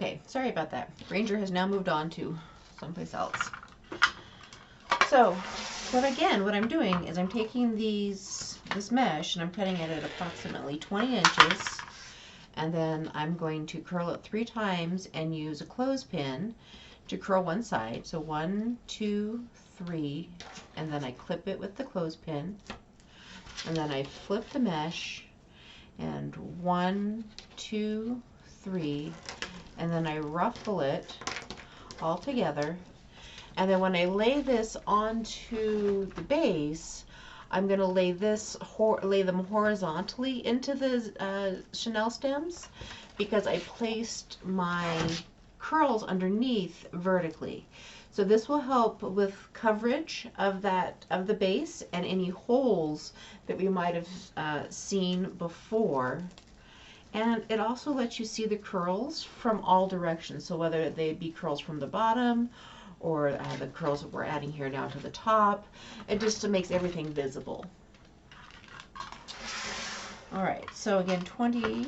Okay, sorry about that. Ranger has now moved on to someplace else. So, what I'm doing is I'm taking this mesh and I'm cutting it at approximately 20 inches, and then I'm going to curl it 3 times and use a clothespin to curl one side. So 1, 2, 3, and then I clip it with the clothespin, and then I flip the mesh, and 1, 2, 3, and then I ruffle it all together. And then when I lay this onto the base, I'm going to lay them horizontally into the chenille stems, because I placed my curls underneath vertically. So this will help with coverage of the base and any holes that we might have seen before. And it also lets you see the curls from all directions. So whether they be curls from the bottom or the curls that we're adding here down to the top, it just makes everything visible. All right, so again, 20.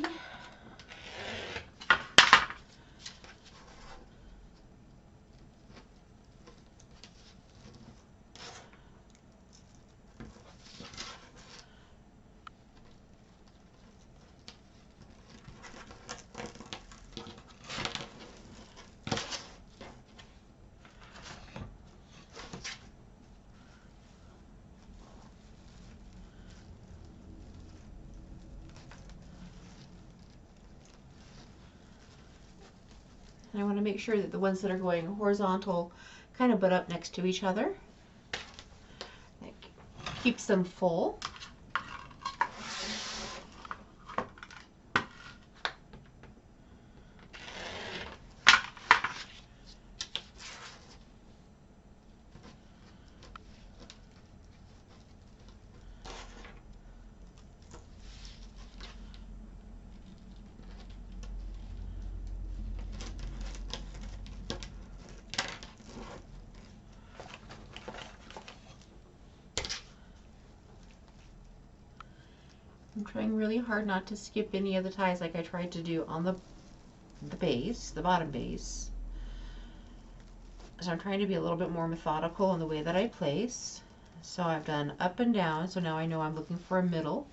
And I want to make sure that the ones that are going horizontal kind of butt up next to each other. That keeps them full. I'm trying really hard not to skip any of the ties like I tried to do on the base, the bottom base. So I'm trying to be a little bit more methodical in the way that I place. So I've done up and down, so now I know I'm looking for a middle.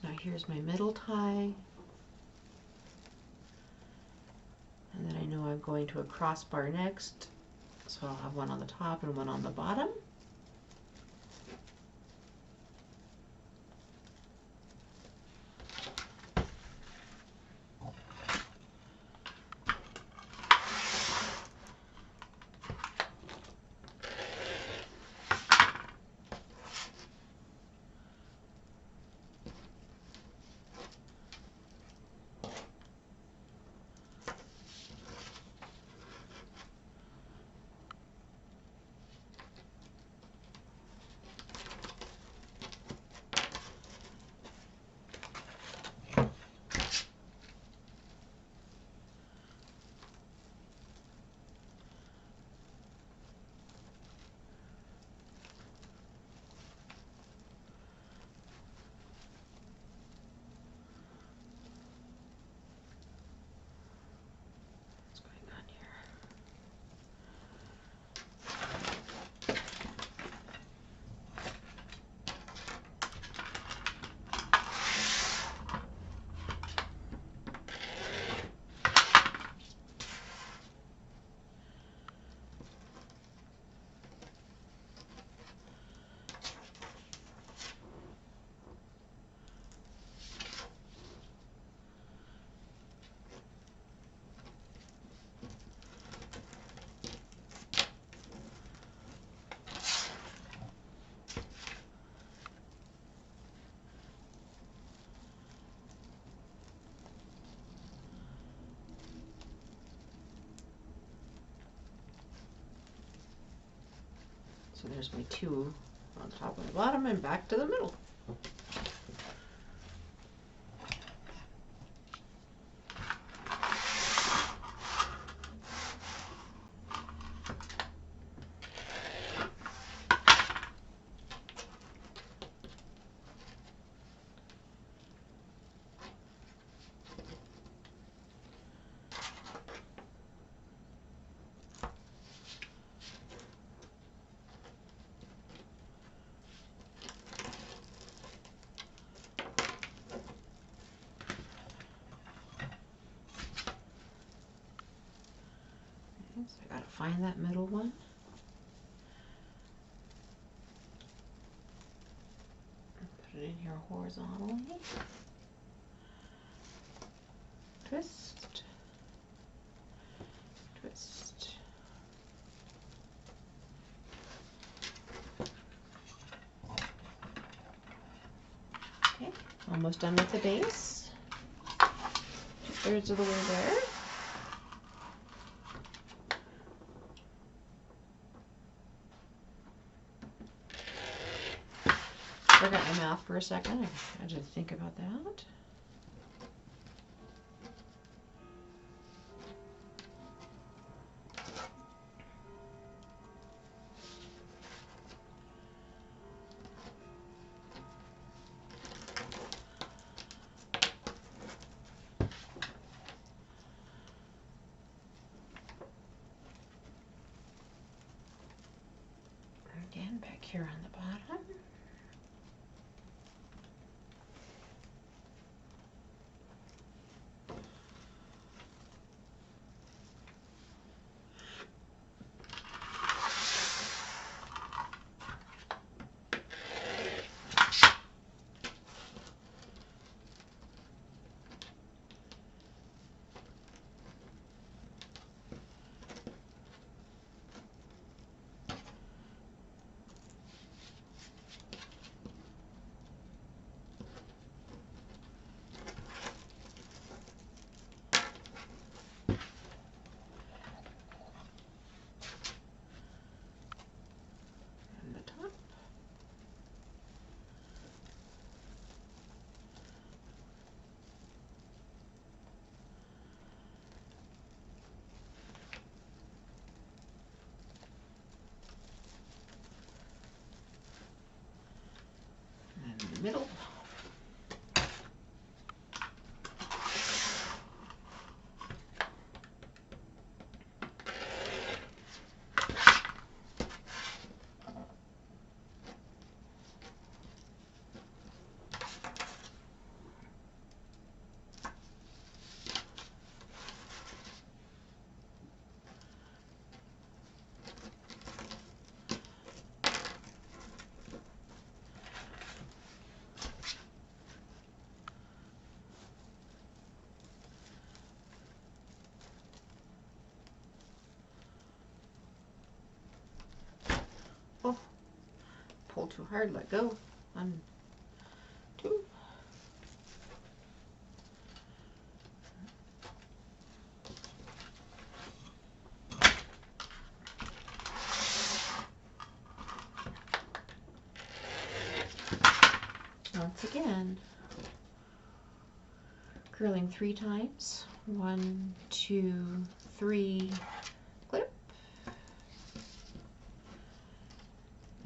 Now here's my middle tie, and then I know I'm going to a crossbar next, so I'll have one on the top and one on the bottom. So there's my 2 on the top and the bottom, and back to the middle. So I gotta find that middle one. Put it in here horizontally. Twist. Twist. Okay, almost done with the base. 2/3 of the way there. Forgot my math for a second. I had to think about that. Again, back here on the bottom. Middle. Oh, pull too hard, let go. 1, 2. Once again, curling 3 times. 1, 2, 3, clip.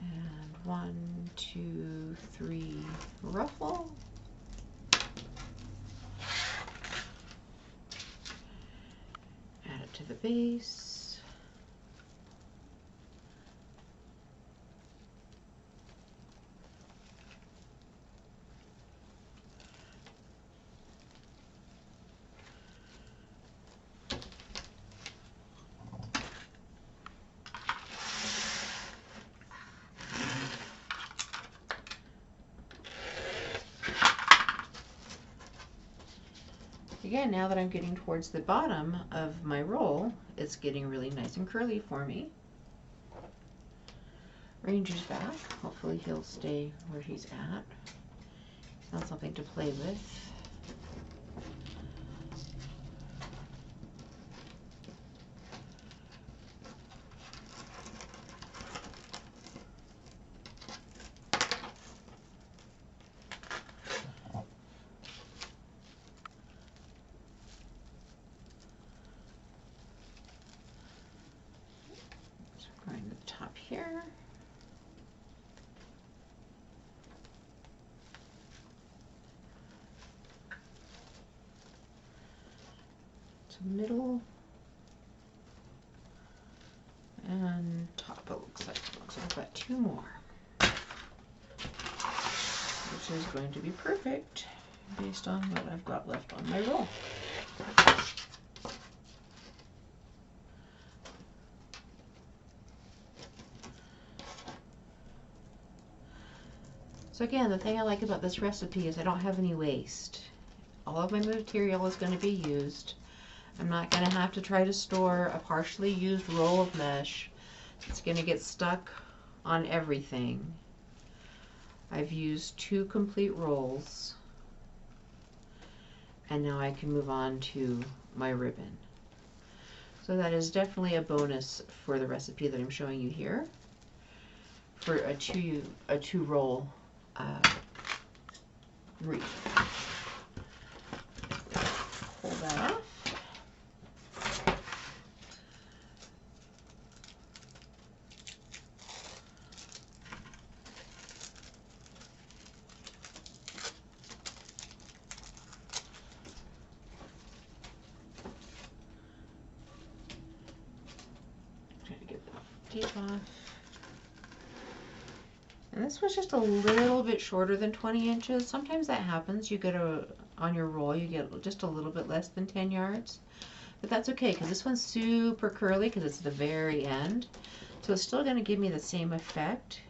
And 1, 2, 3, ruffle. Add it to the base. Again, now that I'm getting towards the bottom of my roll, it's getting really nice and curly for me. Ranger's back. Hopefully he'll stay where he's at. He's not something to play with. here. To middle and top. It looks like I've got 2 more, which is going to be perfect based on what I've got left on my roll. So again, the thing I like about this recipe is I don't have any waste. All of my material is going to be used. I'm not going to have to try to store a partially used roll of mesh. It's going to get stuck on everything. I've used 2 complete rolls. And now I can move on to my ribbon. So that is definitely a bonus for the recipe that I'm showing you here. For a two roll wreath. Pull that off. Trying to get the tape off. And this was just a little bit shorter than 20 inches. Sometimes that happens. You get on your roll, you get just a little bit less than 10 yards. But that's okay, because this one's super curly because it's the very end. So it's still going to give me the same effect.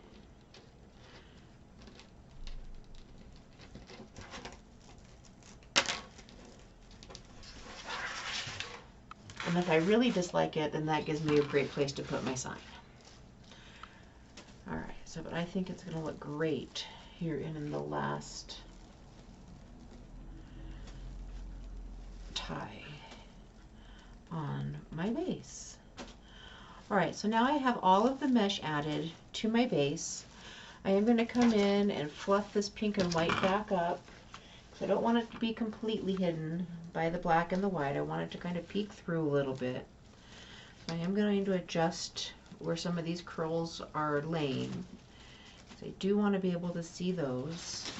And if I really dislike it, then that gives me a great place to put my sign. All right, so but I think it's going to look great here in the last tie on my base. All right, so now I have all of the mesh added to my base. I am going to come in and fluff this pink and white back up. So I don't want it to be completely hidden by the black and the white. I want it to kind of peek through a little bit. So I am going to adjust where some of these curls are laying. So I do want to be able to see those.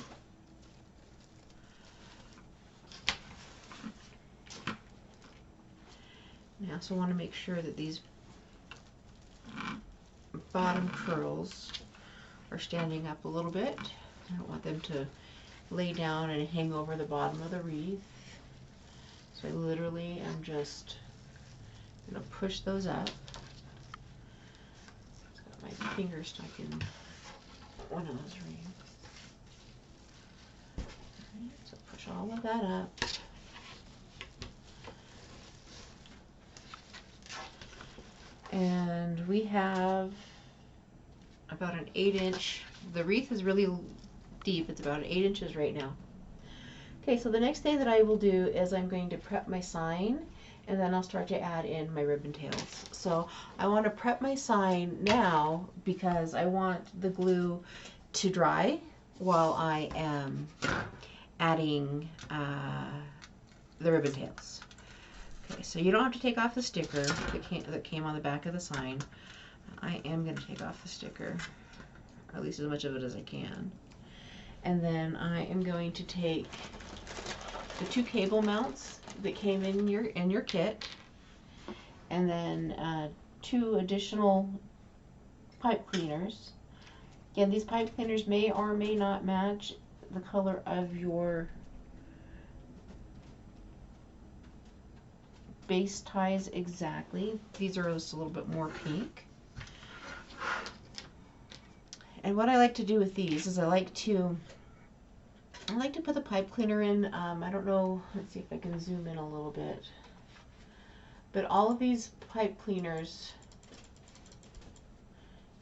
I also want to make sure that these bottom curls are standing up a little bit. I don't want them to lay down and hang over the bottom of the wreath. So I literally am just going to push those up. Got my finger stuck in one of those rings. Right, so push all of that up. And we have about an 8-inch, the wreath is really deep, it's about 8 inches right now. Okay, so the next thing that I will do is I'm going to prep my sign, and then I'll start to add in my ribbon tails. So I want to prep my sign now because I want the glue to dry while I am adding the ribbon tails. Okay, so you don't have to take off the sticker that came on the back of the sign. I am going to take off the sticker, or at least as much of it as I can. And then I am going to take the 2 cable mounts that came in your kit, and then 2 additional pipe cleaners. Again, these pipe cleaners may or may not match the color of your base ties exactly. These are just a little bit more pink. And what I like to do with these is I like to put the pipe cleaner in. I don't know, let's see if I can zoom in a little bit. But all of these pipe cleaners,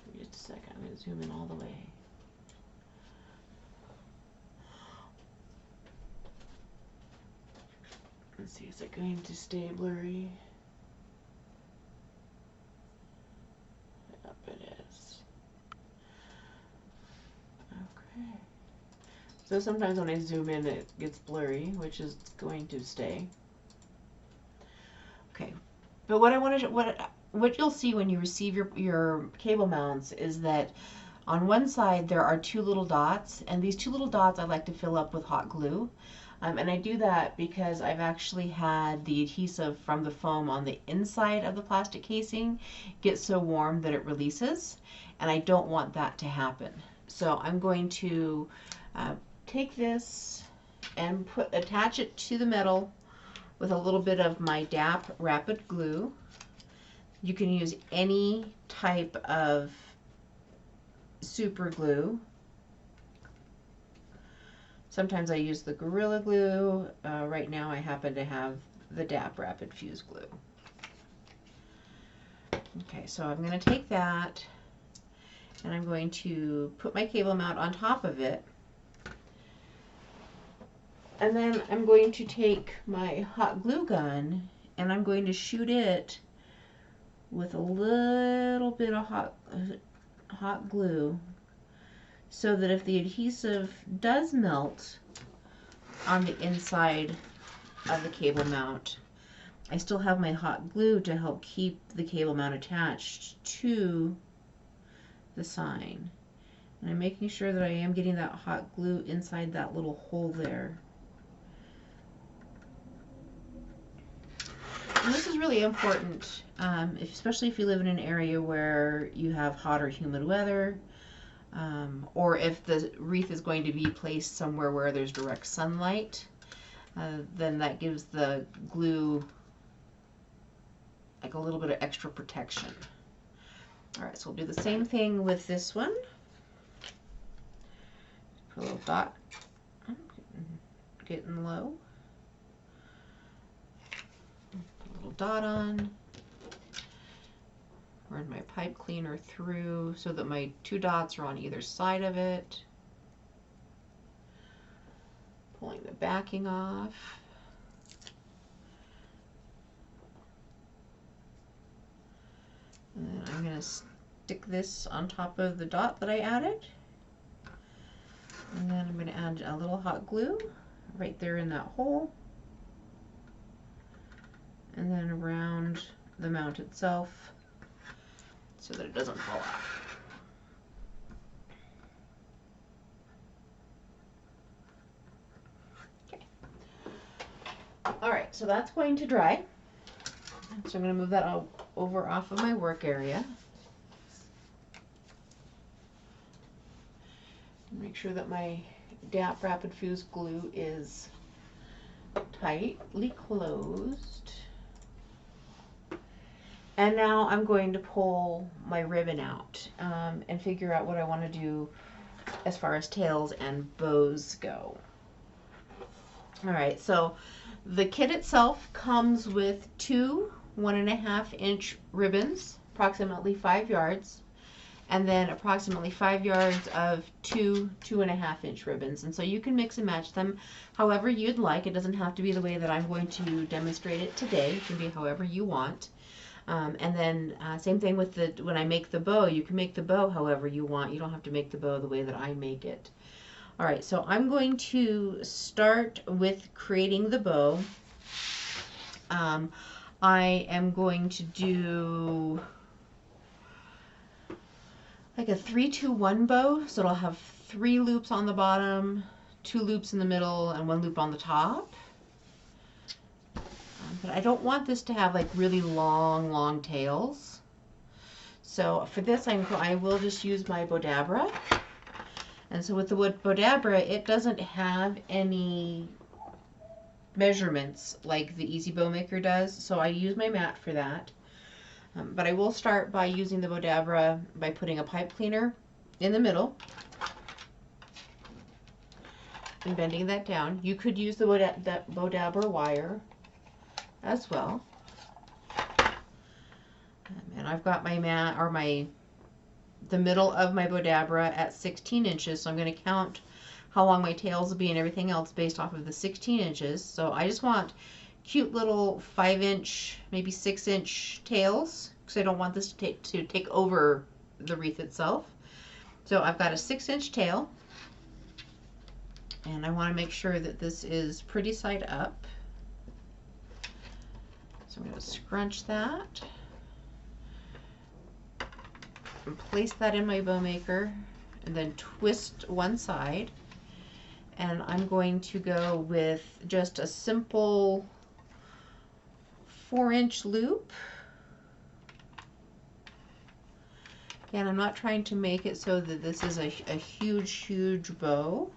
give me just a second, I'm going to zoom in all the way. Let's see, is it going to stay blurry? Yep, it is. Okay. So sometimes when I zoom in, it gets blurry, which is going to stay. Okay, but what I want to, what you'll see when you receive your cable mounts is that on one side there are two little dots, and these two little dots I like to fill up with hot glue. And I do that because I've actually had the adhesive from the foam on the inside of the plastic casing get so warm that it releases, and I don't want that to happen. So I'm going to take this and attach it to the metal with a little bit of my DAP rapid glue. You can use any type of super glue. Sometimes I use the Gorilla Glue. Right now I happen to have the DAP Rapid Fuse Glue. Okay, so I'm going to take that and I'm going to put my cable mount on top of it. And then I'm going to take my hot glue gun and I'm going to shoot it with a little bit of hot glue, so that if the adhesive does melt on the inside of the cable mount, I still have my hot glue to help keep the cable mount attached to the sign. And I'm making sure that I am getting that hot glue inside that little hole there. And this is really important, especially if you live in an area where you have hot or humid weather. Or if the wreath is going to be placed somewhere where there's direct sunlight, then that gives the glue like a little bit of extra protection. All right, so we'll do the same thing with this one. Put a little dot, getting low. Put a little dot on. Run my pipe cleaner through so that my two dots are on either side of it. Pulling the backing off. And then I'm going to stick this on top of the dot that I added. And then I'm going to add a little hot glue right there in that hole. And then around the mount itself, so that it doesn't fall off. Okay. All right, so that's going to dry. So I'm going to move that over off of my work area. Make sure that my DAP Rapid Fuse glue is tightly closed. And now I'm going to pull my ribbon out and figure out what I want to do as far as tails and bows go. All right, so the kit itself comes with two 1.5-inch ribbons, approximately 5 yards, and then approximately 5 yards of two 2.5-inch ribbons. And so you can mix and match them however you'd like. It doesn't have to be the way that I'm going to demonstrate it today. It can be however you want. And then same thing with when I make the bow, you can make the bow however you want. You don't have to make the bow the way that I make it. All right, so I'm going to start with creating the bow. I am going to do like a 3-2-1 bow, so it'll have 3 loops on the bottom, 2 loops in the middle, and 1 loop on the top. But I don't want this to have like really long tails. So for this, I will just use my bowdabra. And so with the bowdabra, it doesn't have any measurements like the Easy Bow Maker does. So I use my mat for that. But I will start by using the bowdabra by putting a pipe cleaner in the middle and bending that down. You could use the bowdabra wire as well. And I've got my mat, or the middle of my bowdabra at 16 inches, so I'm going to count how long my tails will be and everything else based off of the 16 inches. So I just want cute little 5-inch, maybe 6-inch tails, because I don't want this to take over the wreath itself. So I've got a 6-inch tail, and I want to make sure that this is pretty side up. So I'm going to scrunch that. and place that in my bow maker and then twist one side. And I'm going to go with just a simple 4-inch loop. And I'm not trying to make it so that this is a huge bow.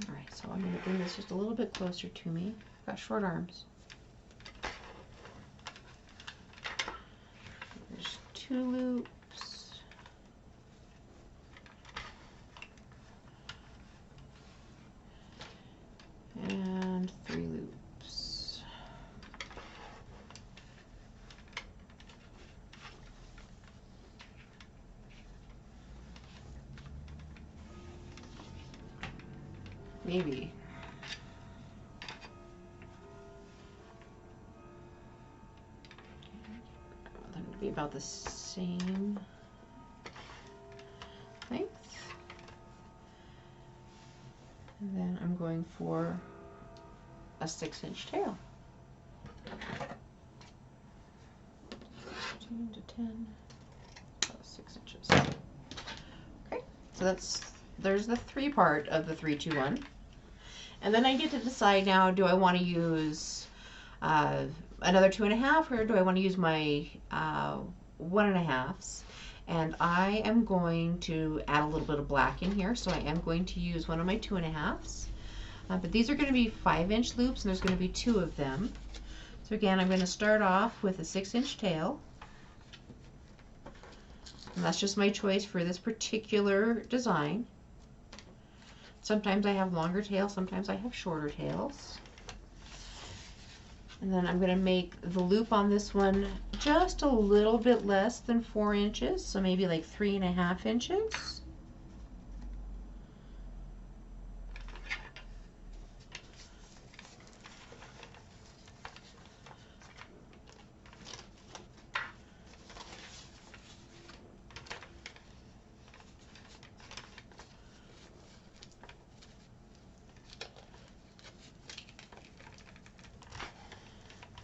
Alright, so I'm going to bring this just a little bit closer to me. I've got short arms. There's 2 loops. And 3 loops. Maybe. Them to be about the same length. And then I'm going for a 6-inch tail. 15 to 10, about 6 inches. Okay, so there's the 3 part of the 3-2-1. And then I get to decide now, do I want to use another 2.5, or do I want to use my 1.5s? And I am going to add a little bit of black in here, so I am going to use one of my 2.5s. But these are going to be 5-inch loops, and there's going to be 2 of them. So again, I'm going to start off with a 6-inch tail. And that's just my choice for this particular design. Sometimes I have longer tails, sometimes I have shorter tails. And then I'm going to make the loop on this one just a little bit less than 4 inches, so maybe like 3.5 inches.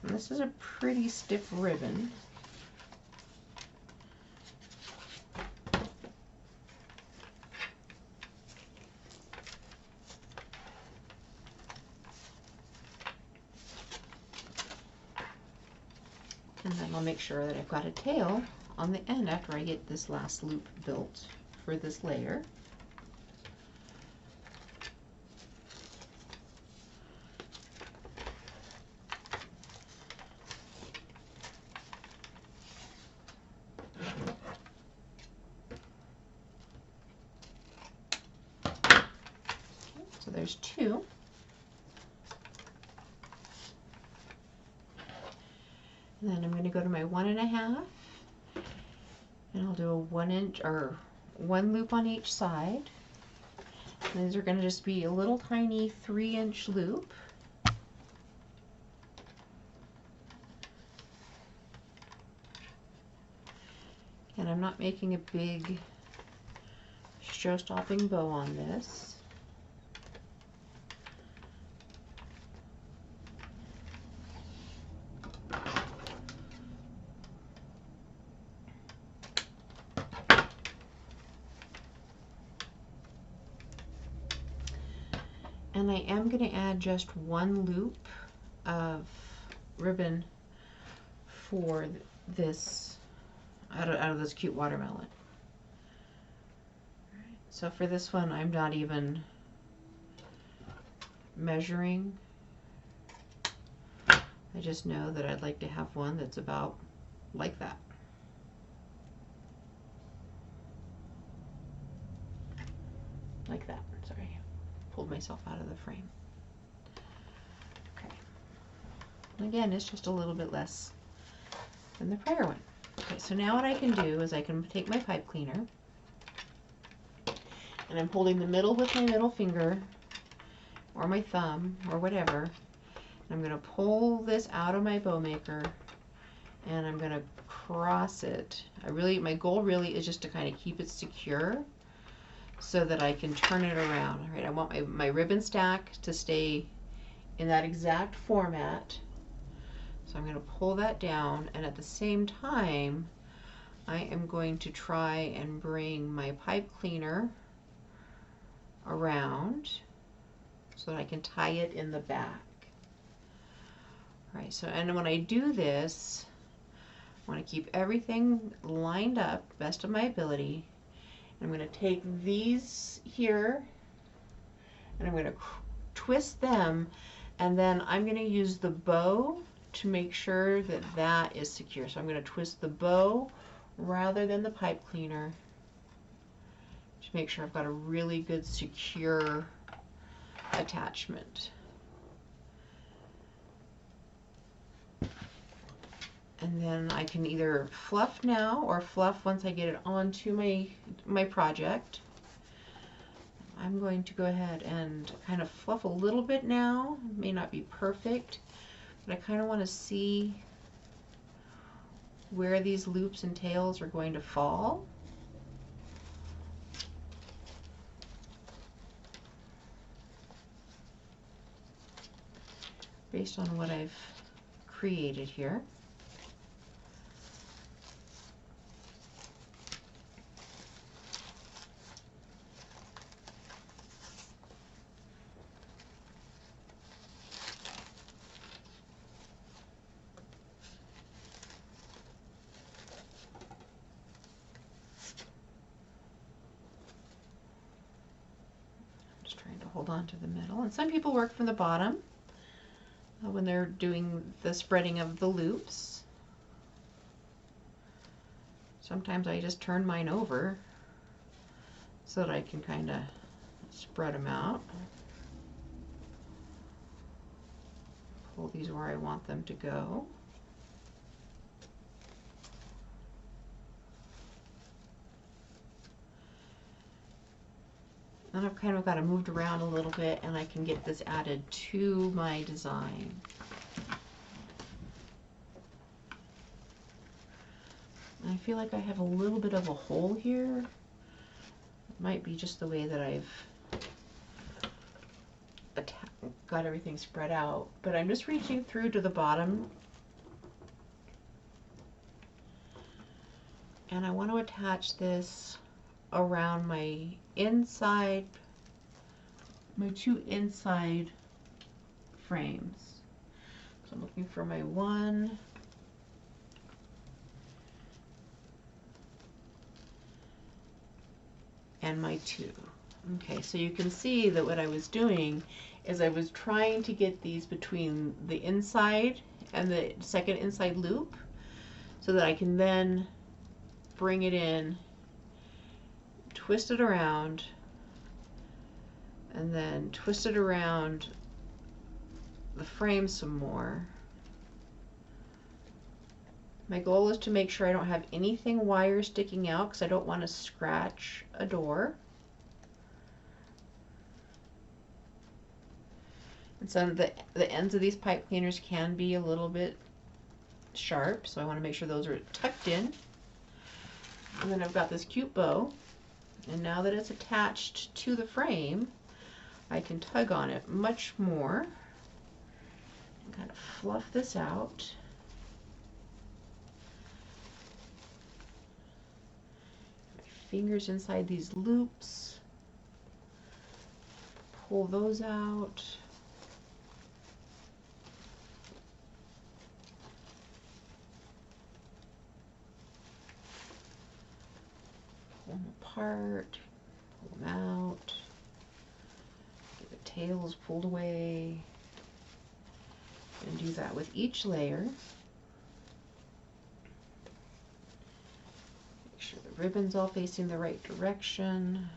And this is a pretty stiff ribbon. And then I'll make sure that I've got a tail on the end after I get this last loop built for this layer. So there's 2. And then I'm going to go to my 1.5, and I'll do a 1 inch or 1 loop on each side. And these are going to just be a little tiny 3-inch loop. And I'm not making a big show-stopping bow on this. And I am going to add just 1 loop of ribbon for this out of this cute watermelon. So for this one, I'm not even measuring. I just know that I'd like to have one that's about like that. Like that. Sorry, pulled myself out of the frame. Okay. And again, it's just a little bit less than the prior one. Okay, so now what I can do is I can take my pipe cleaner, and I'm holding the middle with my middle finger or my thumb or whatever, I'm going to pull this out of my bow maker and I'm going to cross it. My goal really is just to kind of keep it secure so that I can turn it around. All right, I want my ribbon stack to stay in that exact format. So I'm going to pull that down, and at the same time I am going to try and bring my pipe cleaner around so that I can tie it in the back. All right, so and when I do this, I want to keep everything lined up best of my ability. I'm going to take these here and I'm going to twist them, and then I'm going to use the bow to make sure that that is secure. So I'm going to twist the bow rather than the pipe cleaner to make sure I've got a really good secure attachment. And then I can either fluff now or fluff once I get it onto my project. I'm going to go ahead and kind of fluff a little bit now. It may not be perfect, but I kind of want to see where these loops and tails are going to fall. Based on what I've created here. Hold on to the middle, and some people work from the bottom when they're doing the spreading of the loops. Sometimes I just turn mine over so that I can kind of spread them out. Pull these where I want them to go. Then I've kind of got it moved around a little bit, and I can get this added to my design. And I feel like I have a little bit of a hole here. It might be just the way that I've got everything spread out, but I'm just reaching through to the bottom, and I want to attach this around my inside, my two inside frames. So I'm looking for my 1 and my 2. Okay, so you can see that what I was doing is I was trying to get these between the inside and the second inside loop so that I can then bring it in, twist it around, and then twist it around the frame some more. My goal is to make sure I don't have anything wire sticking out because I don't want to scratch a door. And so the ends of these pipe cleaners can be a little bit sharp, so I want to make sure those are tucked in. And then I've got this cute bow. And now that it's attached to the frame, I can tug on it much more and kind of fluff this out. My fingers inside these loops, pull those out. Pull them apart, pull them out, get the tails pulled away, and do that with each layer. Make sure the ribbon's all facing the right direction.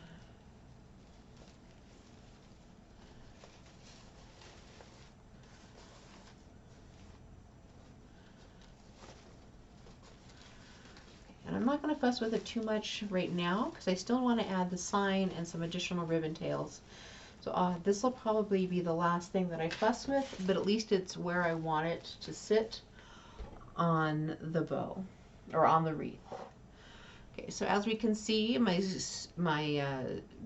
And I'm not going to fuss with it too much right now because I still want to add the sign and some additional ribbon tails. So So this will probably be the last thing that I fuss with, but at least it's where I want it to sit on the bow, or on the wreath. Okay, so as we can see, my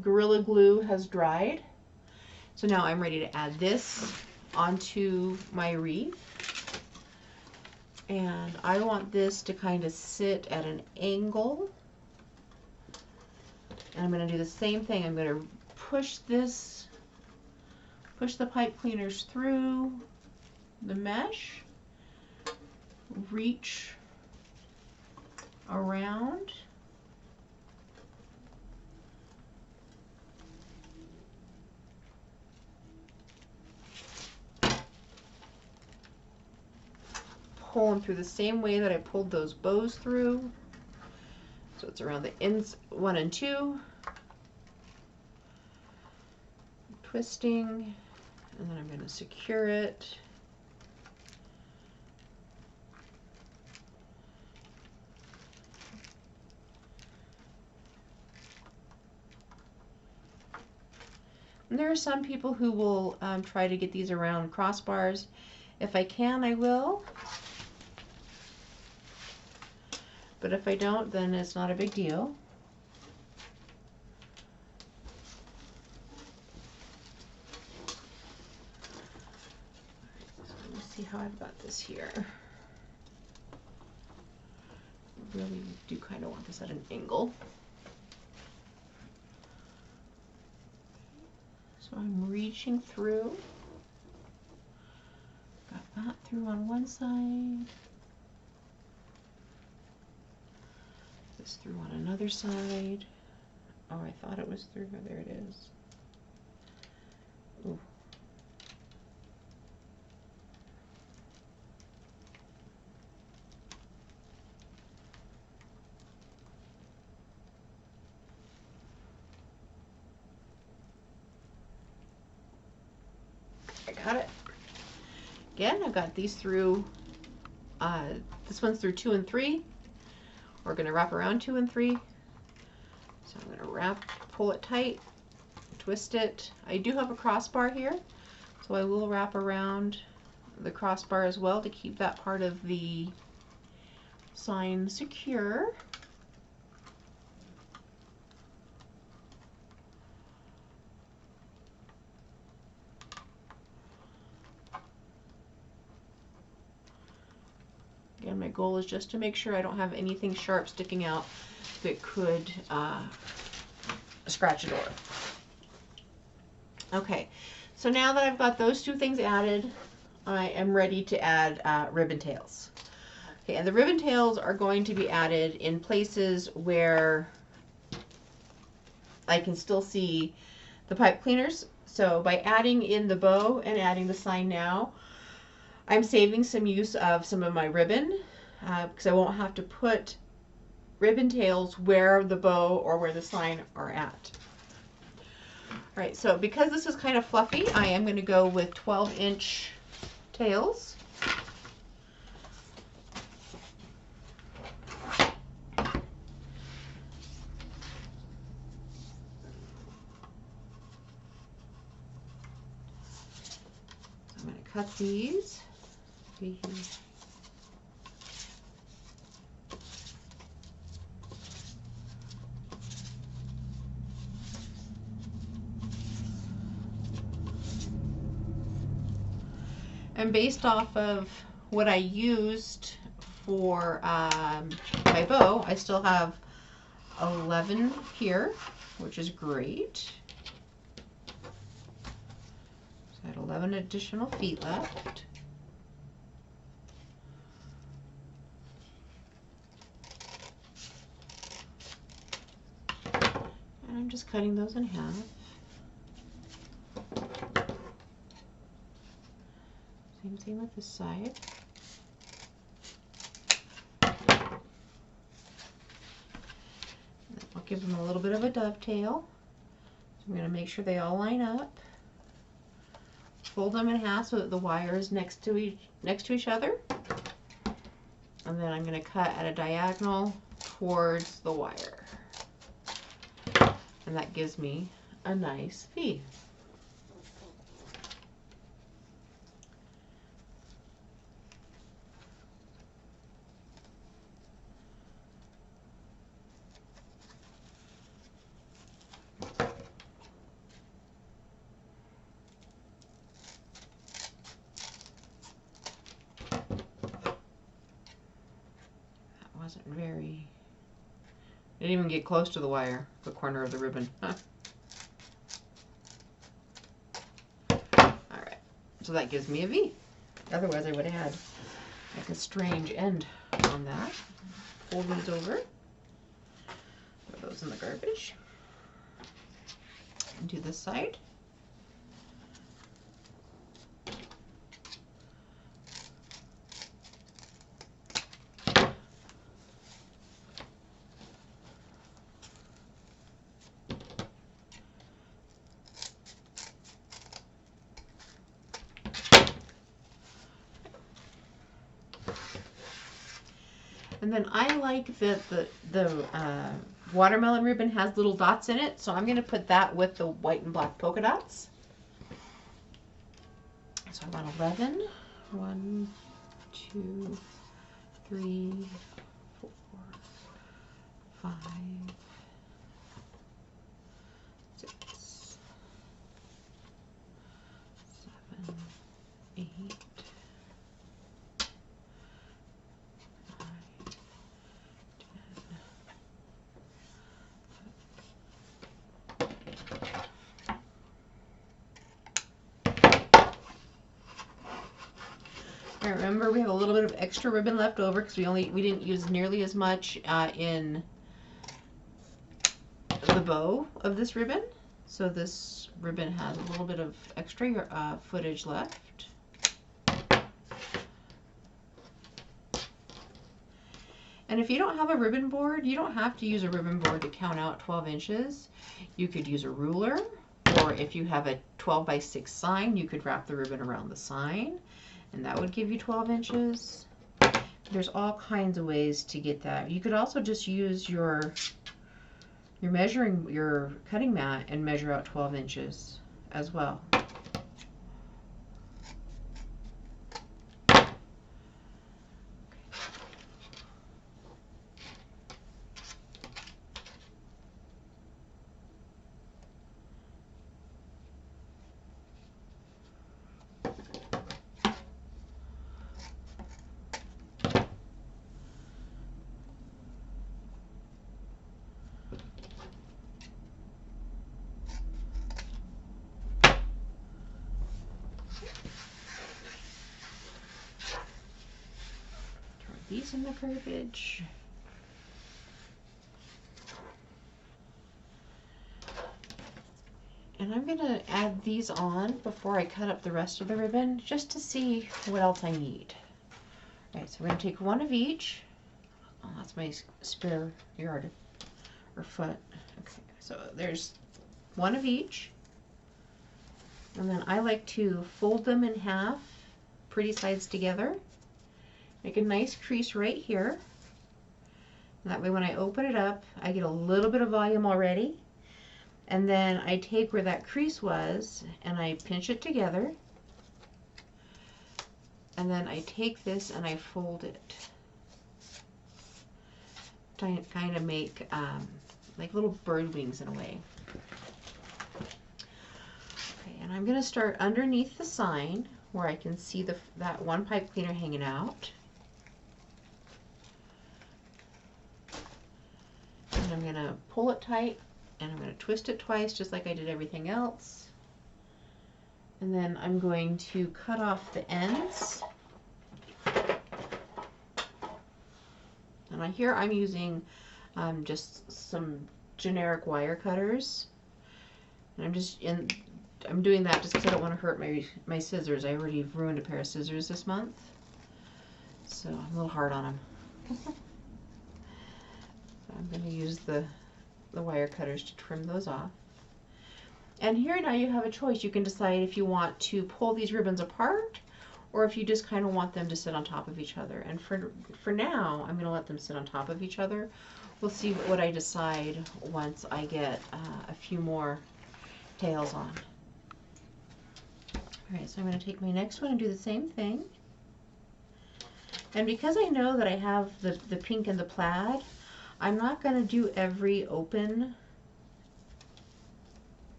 Gorilla Glue has dried. So now I'm ready to add this onto my wreath. And I want this to kind of sit at an angle. And I'm going to do the same thing. I'm going to push the pipe cleaners through the mesh, reach around, pull them through the same way that I pulled those bows through. So it's around the ends 1 and 2, twisting, and then I'm going to secure it. And there are some people who will try to get these around crossbars. If I can, I will. But if I don't, then it's not a big deal. So let me see how I've got this here. I really do kind of want this at an angle. So I'm reaching through. Got that through on one side. This through on another side. Oh, I thought it was through. There it is. Ooh. I got it. Again, I've got these through, this one's through 2 and 3. We're going to wrap around 2 and 3. So I'm going to pull it tight, twist it. I do have a crossbar here, so I will wrap around the crossbar as well to keep that part of the sign secure. Again, my goal is just to make sure I don't have anything sharp sticking out that could scratch a door. Okay, so now that I've got those 2 things added, I am ready to add ribbon tails. Okay, and the ribbon tails are going to be added in places where I can still see the pipe cleaners. So by adding in the bow and adding the sign now, I'm saving some use of some of my ribbon because I won't have to put ribbon tails where the bow or where the sign are at. All right, so because this is kind of fluffy, I am going to go with 12-inch tails. I'm going to cut these. And based off of what I used for my bow, I still have 11 here, which is great. So I had 11 additional feet left. And I'm just cutting those in half. Same thing with this side. I'll give them a little bit of a dovetail. So I'm going to make sure they all line up. Fold them in half so that the wire is next to each other. And then I'm going to cut at a diagonal towards the wire. And that gives me a nice V. very, didn't even get close to the wire, the corner of the ribbon. Huh. All right, so that gives me a V. Otherwise I would have had like a strange end on that. Fold these over. Throw those in the garbage. And do this side. And then I like that the watermelon ribbon has little dots in it, so I'm going to put that with the white and black polka dots. So I want 11. 1, 2, 3, 4, 5, 6, 7, 8. Remember, we have a little bit of extra ribbon left over because we didn't use nearly as much in the bow of this ribbon. So this ribbon has a little bit of extra footage left. And if you don't have a ribbon board, you don't have to use a ribbon board to count out 12 inches. You could use a ruler, or if you have a 12 by 6 sign, you could wrap the ribbon around the sign, and that would give you 12 inches. There's all kinds of ways to get that. You could also just use your cutting mat and measure out 12 inches as well. These in the garbage. And I'm going to add these on before I cut up the rest of the ribbon, just to see what else I need. All right, so we're going to take one of each. Oh, that's my spare yard or foot. Okay, so there's one of each. And then I like to fold them in half, pretty sides together. Make a nice crease right here. And that way when I open it up, I get a little bit of volume already. And then I take where that crease was and I pinch it together. And then I take this and I fold it. To kind of make like little bird wings in a way. Okay, and I'm going to start underneath the sign where I can see that one pipe cleaner hanging out. And I'm going to pull it tight, and I'm going to twist it twice just like I did everything else. And then I'm going to cut off the ends. And here I'm using just some generic wire cutters. And I'm doing that just because I don't want to hurt my scissors. I already ruined a pair of scissors this month, so I'm a little hard on them. I'm going to use the wire cutters to trim those off. And here now you have a choice. You can decide if you want to pull these ribbons apart or if you just kind of want them to sit on top of each other. And for now, I'm going to let them sit on top of each other. We'll see what I decide once I get a few more tails on. Alright, so I'm going to take my next one and do the same thing. And because I know that I have the pink and the plaid, I'm not going to do every open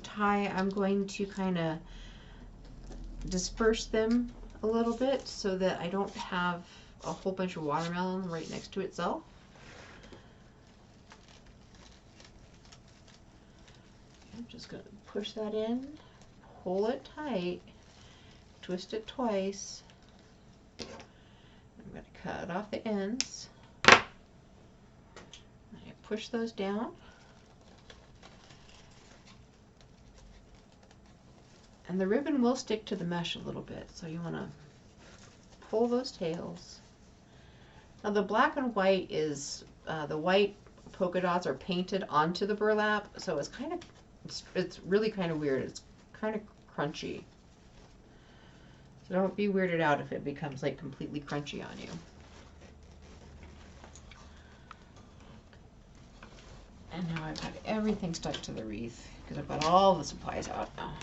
tie. I'm going to kind of disperse them a little bit so that I don't have a whole bunch of watermelon right next to itself. I'm just going to push that in, pull it tight, twist it twice. I'm going to cut off the ends. I push those down. And the ribbon will stick to the mesh a little bit, so you want to pull those tails. Now the black and white is, the white polka dots are painted onto the burlap, so it's kind of, it's really kind of weird. It's kind of crunchy. So don't be weirded out if it becomes like completely crunchy on you. And now I've got everything stuck to the wreath because I've got all the supplies out now.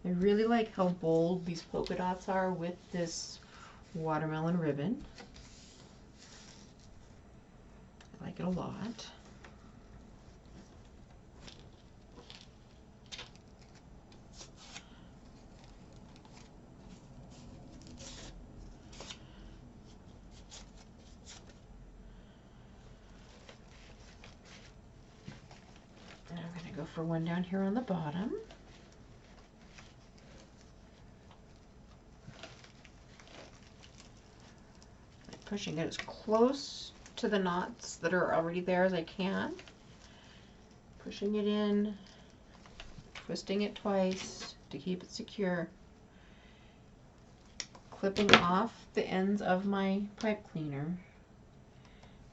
I really like how bold these polka dots are with this watermelon ribbon. I like it a lot. And I'm going to go for one down here on the bottom. Pushing it as close to the knots that are already there as I can. Pushing it in, twisting it twice to keep it secure. Clipping off the ends of my pipe cleaner.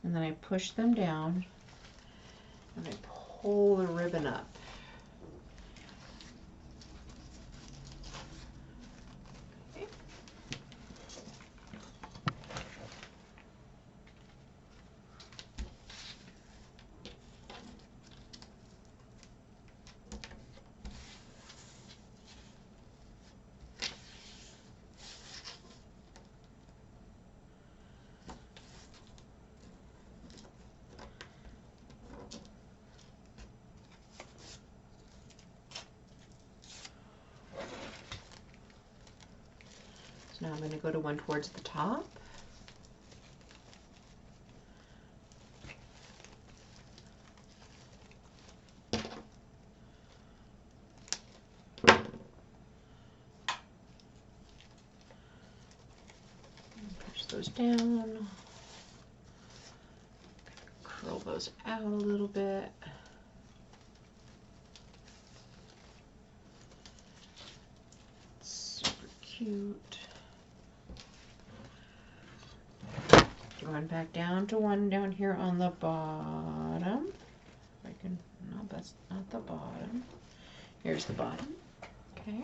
And then I push them down and I pull the ribbon up. Now I'm going to go to one towards the top. Push those down. Curl those out a little bit. Super cute. Going back down to one down here on the bottom. If I can, no, that's not the bottom. Here's the bottom. Okay.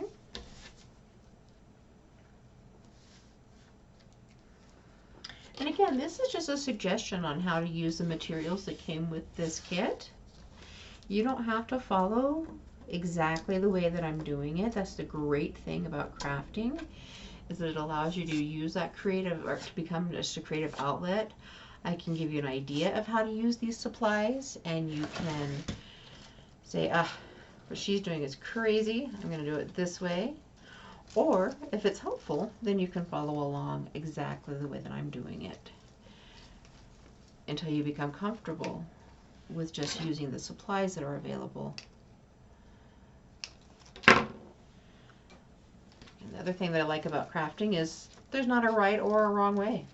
And again, this is just a suggestion on how to use the materials that came with this kit. You don't have to follow exactly the way that I'm doing it. That's the great thing about crafting, is that it allows you to use that creative, or to become just a creative outlet. I can give you an idea of how to use these supplies, and you can say, ah, what she's doing is crazy, I'm going to do it this way. Or if it's helpful, then you can follow along exactly the way that I'm doing it until you become comfortable with just using the supplies that are available. The other thing that I like about crafting is there's not a right or a wrong way.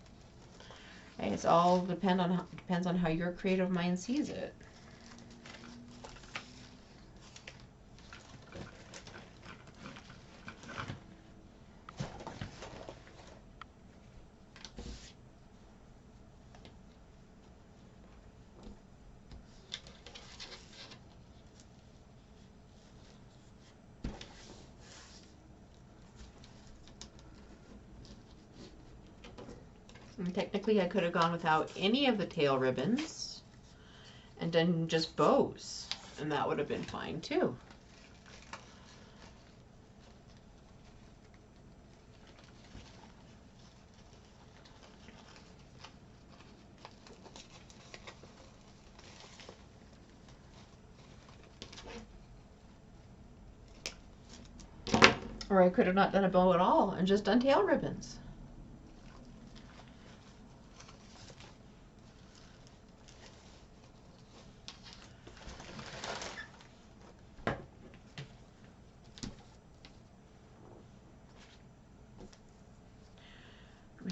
Okay, it's all depends on how your creative mind sees it. And technically, I could have gone without any of the tail ribbons and done just bows, and that would have been fine too. Or I could have not done a bow at all and just done tail ribbons. I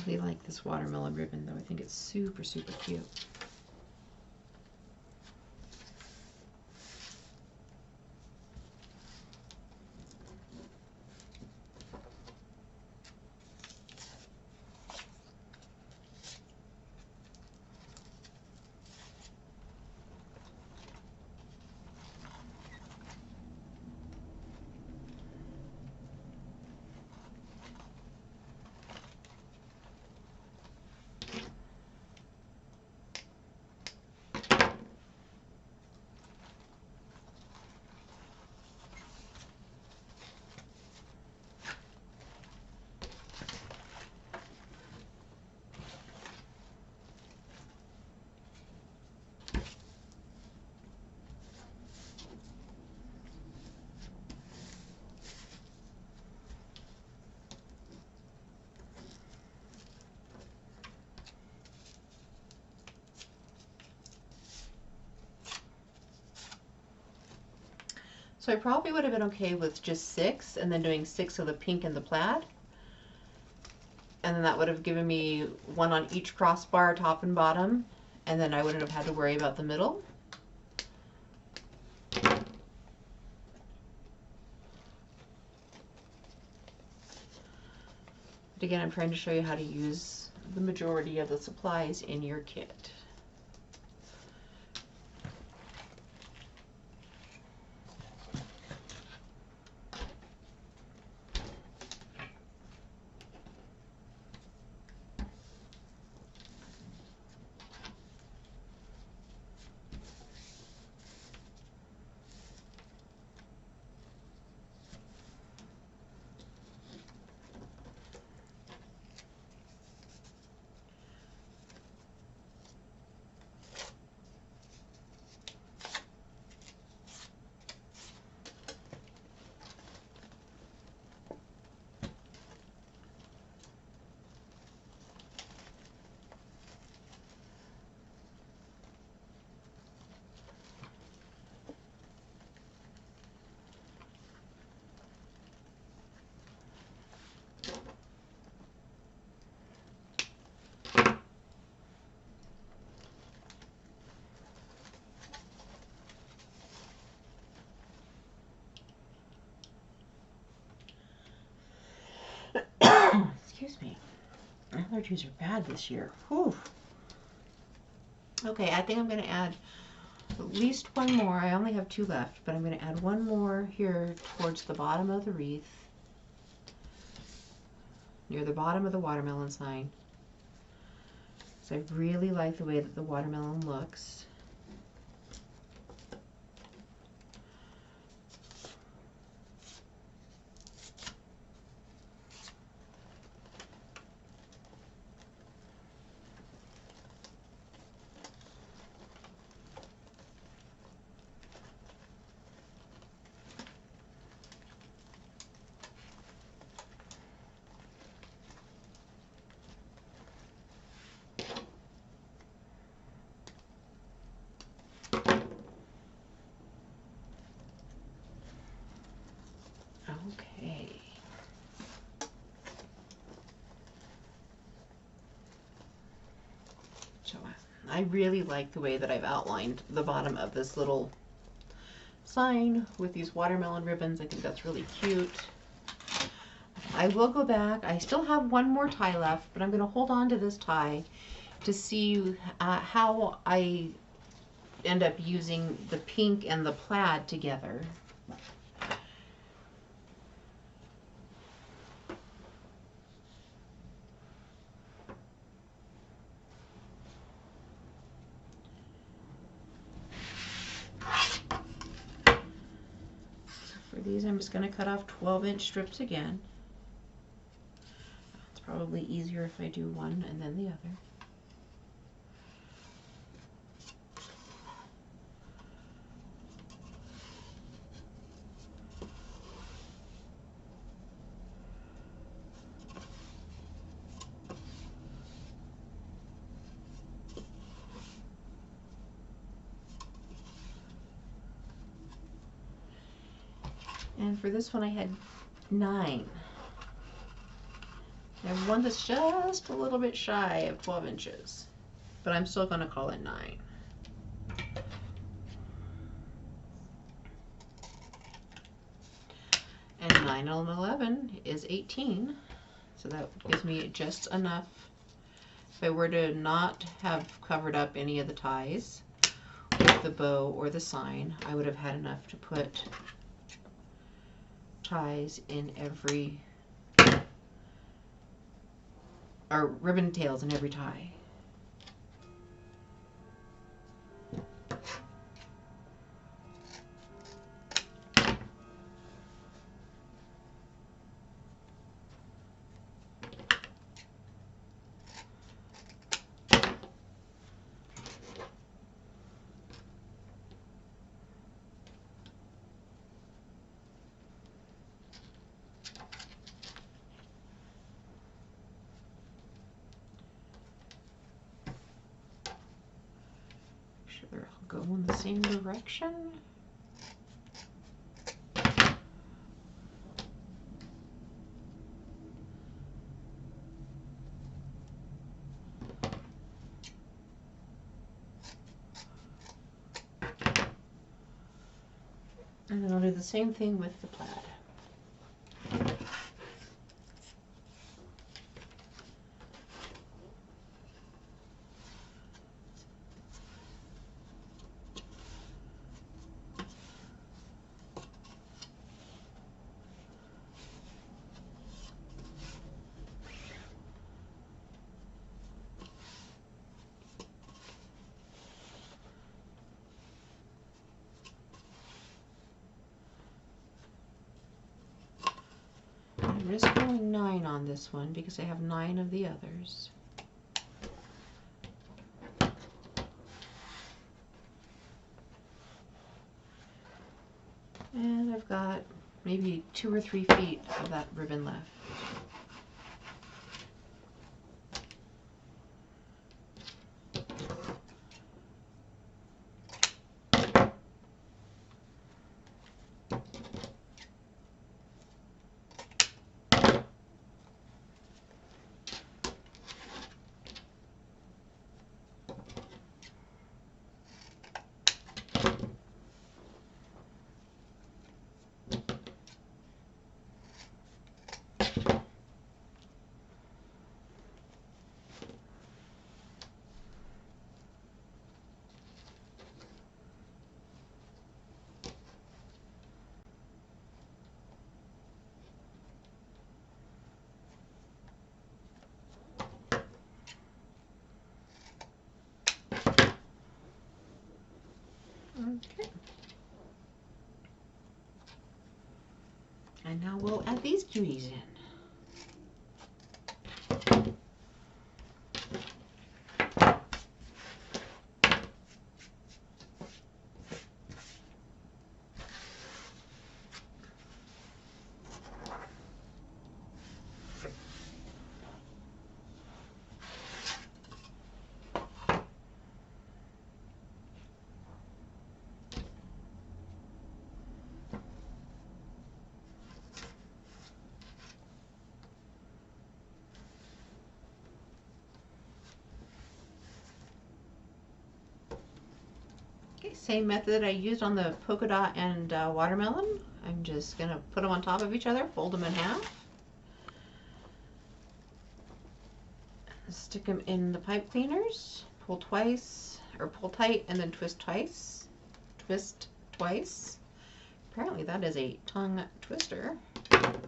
really like this watermelon ribbon though. I think it's super, super cute. So I probably would have been okay with just 6 and then doing 6 of the pink and the plaid. And then that would have given me 1 on each crossbar, top and bottom. And then I wouldn't have had to worry about the middle. But again, I'm trying to show you how to use the majority of the supplies in your kit. Excuse me. Allergies are bad this year. Whew. Okay, I think I'm going to add at least 1 more. I only have 2 left, but I'm going to add 1 more here towards the bottom of the wreath, near the bottom of the watermelon sign. So I really like the way that the watermelon looks. Okay. So I really like the way that I've outlined the bottom of this little sign with these watermelon ribbons. I think that's really cute. I will go back. I still have 1 more tie left, but I'm going to hold on to this tie to see how I end up using the pink and the plaid together. For these, I'm just going to cut off 12-inch strips again. It's probably easier if I do one and then the other. And for this one I had 9. I have one that's just a little bit shy of 12 inches, but I'm still going to call it 9. And 9 and 11 is 18, so that gives me just enough. If I were to not have covered up any of the ties with the bow or the sign, I would have had enough to put ties in every, or ribbon tails in every tie. Sure, I'll go in the same direction. And then I'll do the same thing with the plaid. I'm just going 9 on this one because I have 9 of the others. And I've got maybe 2 or 3 feet of that ribbon left. Okay. And now we'll add these cuties in. Okay, same method I used on the polka dot and watermelon. I'm just going to put them on top of each other, fold them in half. Stick them in the pipe cleaners, pull twice, or pull tight and then twist twice. Twist twice. Apparently that is a tongue twister. And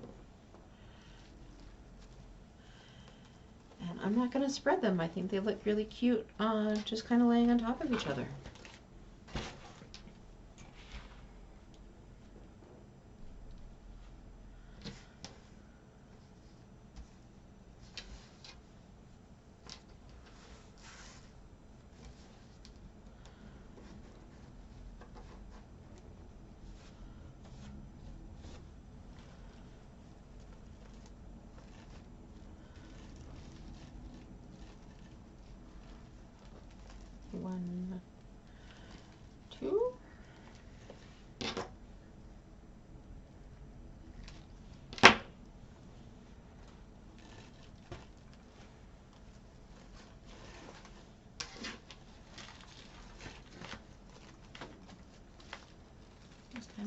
I'm not going to spread them. I think they look really cute just kind of laying on top of each other. One,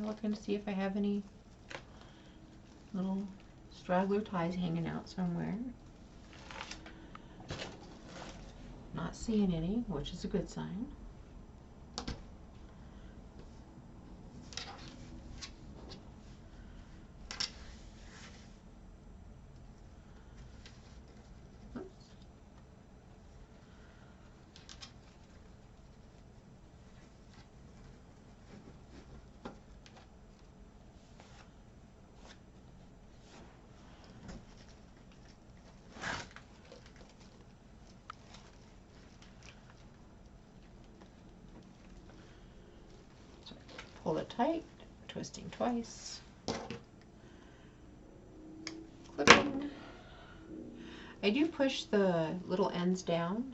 looking to see if I have any little straggler ties hanging out somewhere. Not seeing any, which is a good sign. Pull it tight, twisting twice, clipping. I do push the little ends down,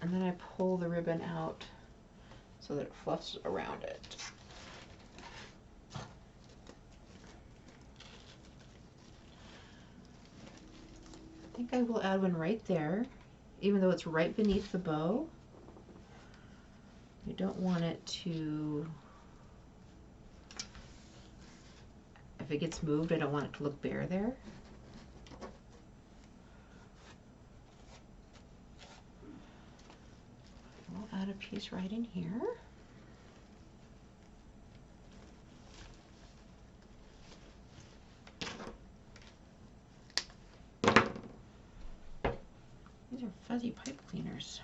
and then I pull the ribbon out so that it fluffs around it. I think I will add one right there, even though it's right beneath the bow. I don't want it to, if it gets moved, I don't want it to look bare there. I'll add a piece right in here. These are fuzzy pipe cleaners.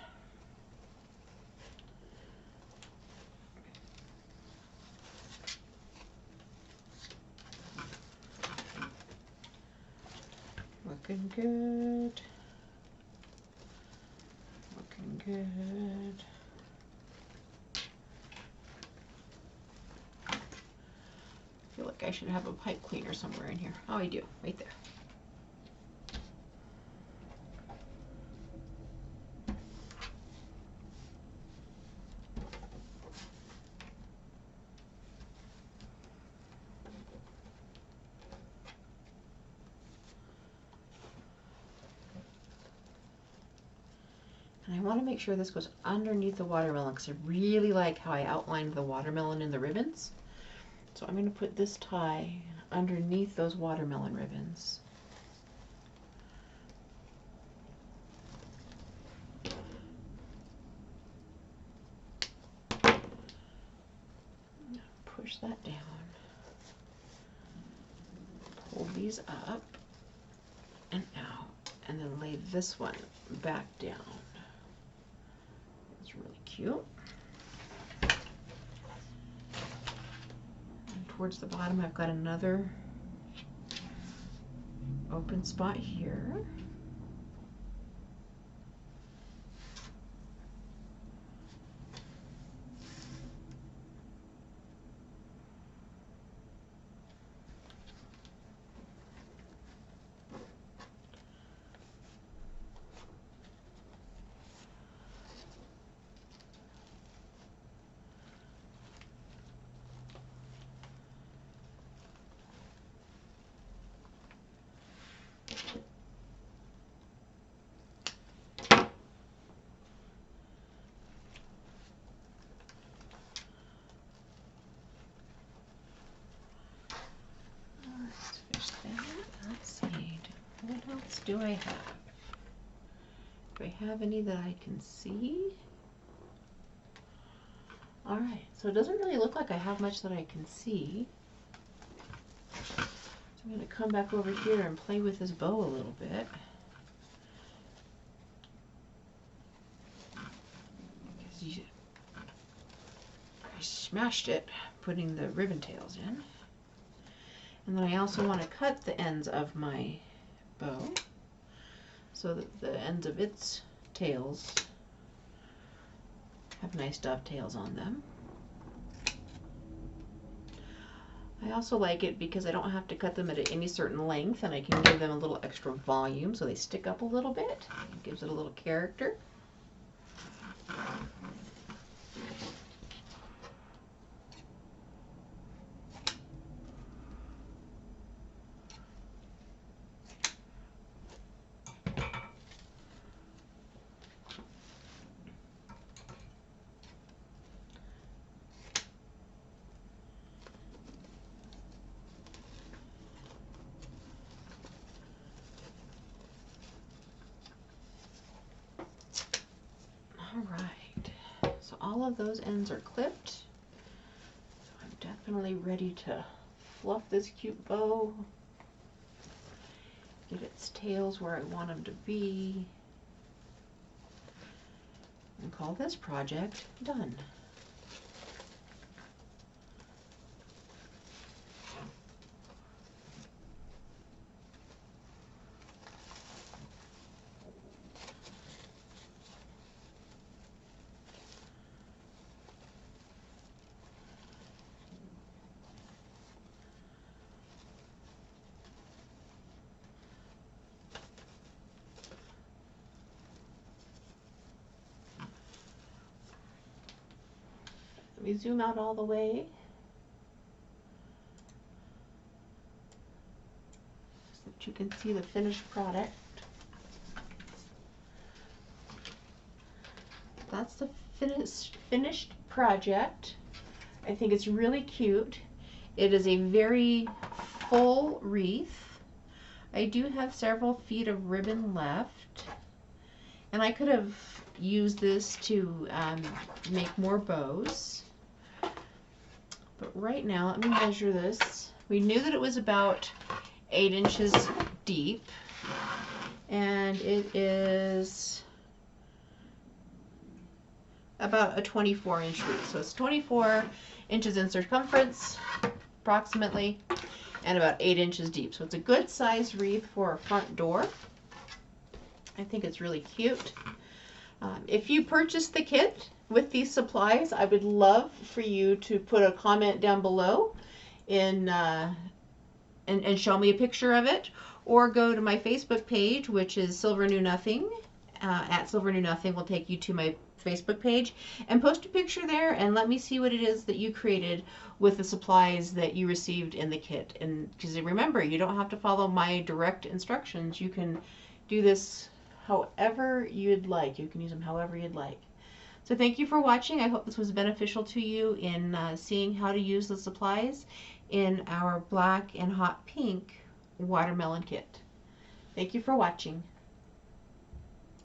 Looking good. Looking good. I feel like I should have a pipe cleaner somewhere in here. Oh, I do, right there. And I want to make sure this goes underneath the watermelon because I really like how I outlined the watermelon in the ribbons. So I'm going to put this tie underneath those watermelon ribbons. Push that down. Pull these up and out, and then lay this one back down. It's really cute. And towards the bottom, I've got another open spot here. Let's see, what else do I have? Do I have any that I can see? All right, so it doesn't really look like I have much that I can see. So I'm going to come back over here and play with this bow a little bit. I smashed it putting the ribbon tails in. And then I also want to cut the ends of my bow so that the ends of its tails have nice dovetails on them. I also like it because I don't have to cut them at any certain length, and I can give them a little extra volume so they stick up a little bit. It gives it a little character. all of those ends are clipped. So I'm definitely ready to fluff this cute bow. Get its tails where I want them to be. And call this project done. Let me zoom out all the way so that you can see the finished product. That's the finished project. I think it's really cute. It is a very full wreath. I do have several feet of ribbon left, and I could have used this to make more bows. But right now, let me measure this. We knew that it was about 8 inches deep, and it is about a 24-inch wreath. So it's 24 inches in circumference, approximately, and about 8 inches deep. So it's a good size wreath for a front door. I think it's really cute. If you purchase the kit with these supplies, I would love for you to put a comment down below and show me a picture of it, or go to my Facebook page, which is Silver Knew Nothing. At Silver Knew Nothing will take you to my Facebook page, and post a picture there and let me see what it is that you created with the supplies that you received in the kit. And because remember, you don't have to follow my direct instructions. You can do this however you'd like. You can use them however you'd like. So thank you for watching. I hope this was beneficial to you in seeing how to use the supplies in our black and hot pink watermelon kit. Thank you for watching.